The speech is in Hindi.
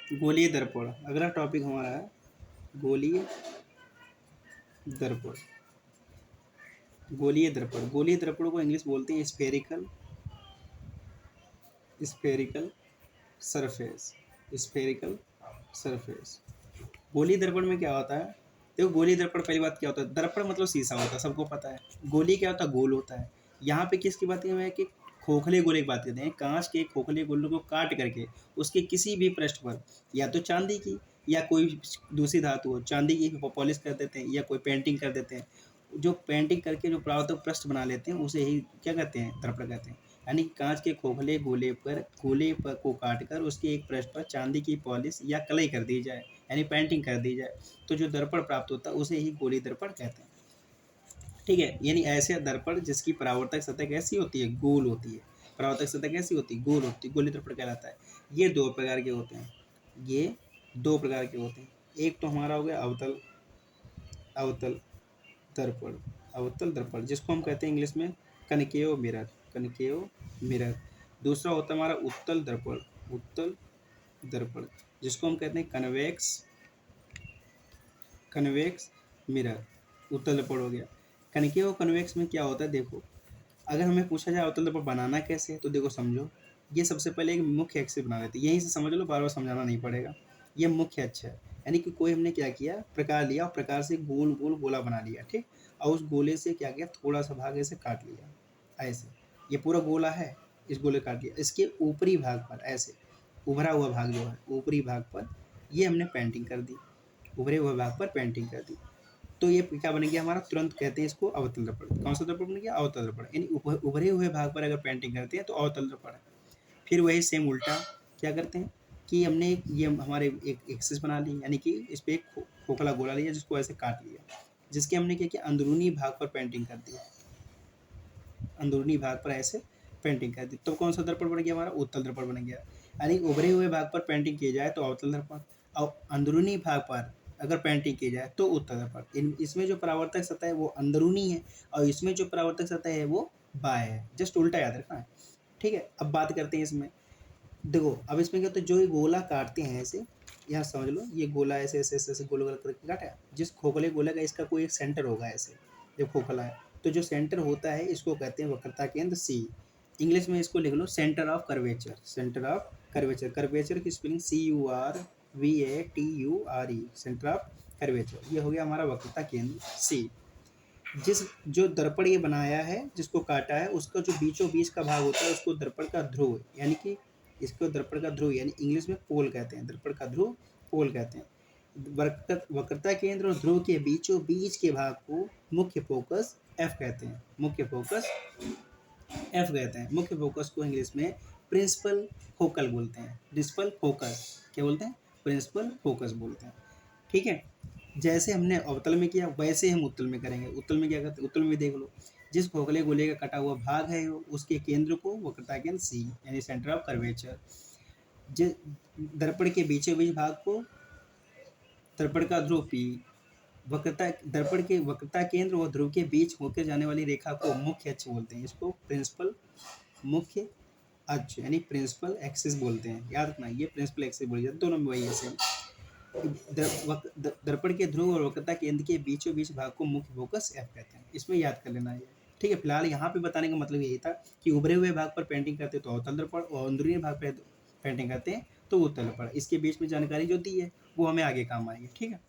गोलीय दर्पण अगला टॉपिक हमारा है गोलीय दर्पण। गोलीय दर्पण, गोलीय दर्पण को इंग्लिश बोलते हैं spherical spherical surface, spherical surface. गोलीय दर्पण में क्या होता है? देखो गोलीय दर्पण पहली बात क्या होता है, दर्पण मतलब शीशा होता है, सबको पता है। गोली क्या होता है? गोल होता है। यहाँ पे किसकी बात है कि खोखले गोले की बात करते हैं, कांच के खोखले गोले को काट करके उसके किसी भी पृष्ठ पर या तो चांदी की या कोई दूसरी धातु हो, चांदी की पॉलिश कर देते हैं या कोई पेंटिंग कर देते हैं। जो पेंटिंग करके जो परावर्तक पृष्ठ बना लेते हैं उसे ही क्या कहते हैं? दर्पण कहते हैं। यानी कांच के खोखले गोले पर को काट कर उसके एक पृष्ठ पर चांदी की पॉलिश या कलई कर दी जाए, यानी पेंटिंग कर दी जाए, तो जो दर्पण प्राप्त होता है उसे ही गोलीय दर्पण कहते हैं। ठीक है, यानी ऐसे दर्पण जिसकी परावर्तक सतह कैसी होती है? गोल होती है। परावर्तक सतह कैसी होती है? गोल होती है, गोलीय दर्पण कहलाता है। ये दो प्रकार के होते हैं, ये दो प्रकार के होते हैं। एक तो हमारा हो गया अवतल अवतल दर्पण, अवतल दर्पण जिसको हम कहते हैं इंग्लिश में कनकेव मिरर, कनकेव मिरर। दूसरा होता है हमारा उत्तल दर्पण, उत्तल दर्पण जिसको हम कहते हैं कन्वेक्स मिरर, उत्तल दर्पण हो गया। कनकेव और कन्वेक्स में क्या होता है? देखो अगर हमें पूछा जाए अवतल दर्पण बनाना कैसे है, तो देखो समझो, ये सबसे पहले एक मुख्य अक्ष बना लेते हैं, यहीं से समझ लो, बार बार समझाना नहीं पड़ेगा। ये मुख्य अक्ष है, यानी कि कोई हमने क्या किया, प्रकार लिया और प्रकार से गोल गोल गोला बना लिया, ठीक। और उस गोले से क्या किया, थोड़ा सा भाग ऐसे काट लिया, ऐसे। ये पूरा गोला है, इस गोले काट लिया, इसके ऊपरी भाग पर ऐसे उभरा हुआ भाग जो है ऊपरी भाग पर ये हमने पेंटिंग कर दी, उभरे हुए भाग पर पेंटिंग कर दी, तो ये क्या बन गया हमारा? तुरंत कहते हैं इसको अवतल दर्पण। कौन सा दर्पण बन गया? अवतल दर्पण। यानी उभरे हुए भाग पर अगर पेंटिंग करते हैं तो अवतल दर्पण है। फिर वही सेम उल्टा क्या करते हैं कि हमने ये हमारे एक एक्सिस बना ली, यानी कि इस पर एक खोखला गोला लिया जिसको ऐसे काट लिया, जिसके हमने क्या किया, अंदरूनी भाग पर पेंटिंग कर दी, अंदरूनी भाग पर ऐसे पेंटिंग कर दी, तो कौन सा दर्पण बन गया हमारा? उत्तल दर्पण बन गया। यानी उभरे हुए भाग पर पेंटिंग की जाए तो अवतल दर्पण, और अंदरूनी भाग पर अगर पेंटिंग की जाए तो उत्तल दर्पण। इसमें जो परावर्तक सतह है वो अंदरूनी है और इसमें जो परावर्तक सतह है वो बाह्य है, जस्ट उल्टा याद रखना है, ठीक है। अब बात करते हैं इसमें, देखो अब इसमें क्या होता है, जो ये गोला काटते हैं ऐसे, यहाँ समझ लो, ये गोला ऐसे ऐसे ऐसे ऐसे गोल गोल करके काटा है, जिस खोखले गोले का इसका कोई एक सेंटर होगा ऐसे, जब खोखला है तो जो सेंटर होता है इसको कहते हैं वक्रता केंद्र सी। इंग्लिश में इसको लिख लो centre of curvature, centre of curvature. Curvature की spelling CURVATURE, centre of curvature. ये हो गया हमारा वक्रता केंद्र सी। जिस जो दर्पण ये बनाया है, जिसको काटा है, उसका जो बीचों बीच का भाग होता है उसको दर्पण का ध्रुव, यानी कि इसको दर्पण का ध्रुव यानी इंग्लिश में पोल कहते हैं, दर्पण का ध्रुव पोल कहते हैं। वक्रता केंद्र और ध्रुव के बीचों बीच के भाग को मुख्य फोकस एफ कहते हैं, मुख्य फोकस एफ कहते हैं। मुख्य फोकस को इंग्लिश में प्रिंसिपल फोकल बोलते हैं, प्रिंसिपल फोकस क्या बोलते हैं? प्रिंसिपल फोकस बोलते हैं, ठीक है। जैसे हमने अवतल में किया वैसे हम उत्तल में करेंगे। उत्तल में क्या करते हैं? उत्तल में देख लो, जिस खोखले गोले का कटा हुआ भाग है उसके केंद्र को वक्रता केंद्र सी यानी सेंटर ऑफ कर्वेचर, जिस दर्पण के बीचों बीच भाग को दर्पण का ध्रुव पी, वक्रता दर्पण के वक्रता केंद्र और ध्रुव के बीच होकर जाने वाली रेखा को मुख्य अक्ष बोलते हैं, इसको प्रिंसिपल मुख्य अक्ष यानी प्रिंसिपल एक्सिस बोलते हैं। याद रखना ये प्रिंसिपल एक्सिस बोली जाती है, दोनों में वही है सेम। दर्पण के ध्रुव और वक्रता केंद्र के बीचों बीच भाग को मुख्य फोकस एफ कहते हैं, इसमें याद कर लेना है, ठीक है। फिलहाल यहाँ पे बताने का मतलब यही था कि उभरे हुए भाग पर पेंटिंग करते तो अवतल दर्पण और अंदरूनी भाग पर पेंटिंग करते हैं तो उत्तल दर्पण। इसके बीच में जानकारी जो दी है वो हमें आगे काम आएगी, ठीक है।